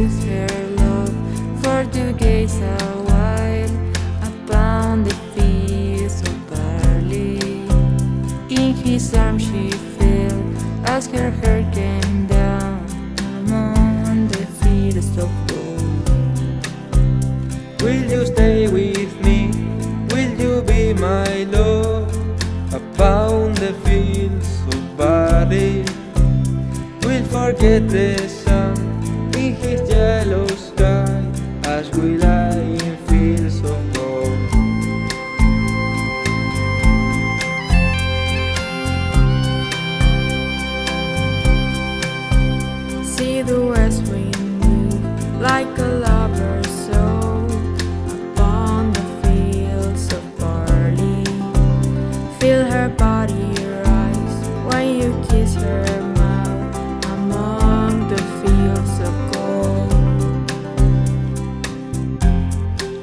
kiss her love for to gaze a while upon the fields of barley. In his arms she fell as her hair came down among the fields of gold. Will you stay with me? Will you be my love upon the fields of barley? We'll forget the sun in his yellow sky as we lie in fields of gold. See the west wind move like a lover's soul upon the fields of barley. Feel her body rise when you kiss her mouth among the fields of gold.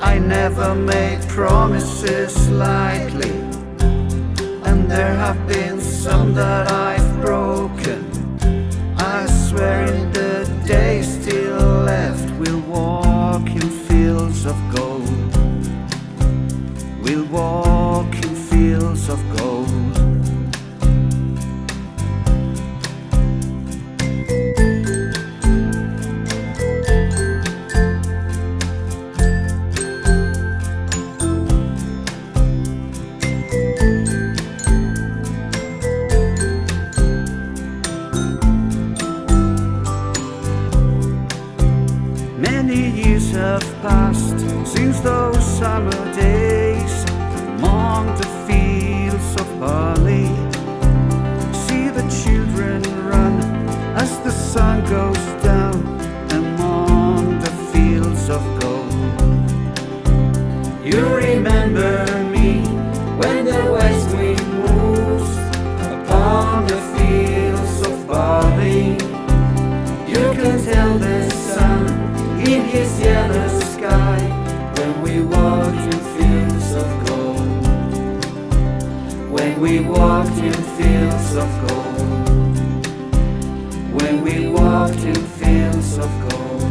I never made promises lightly, and there have been some that I've broken. I swear in the days still left, we'll walk in fields of gold. We'll walk in fields of gold. Many years have passed since those summer days among the fields of barley. See the children run as the sun goes down among the fields of gold. You remember me when the west wind moves upon the fields of barley. You can tell the sun in his yellow sky when we walked in fields of gold. When we walked in fields of gold. When we walked in fields of gold.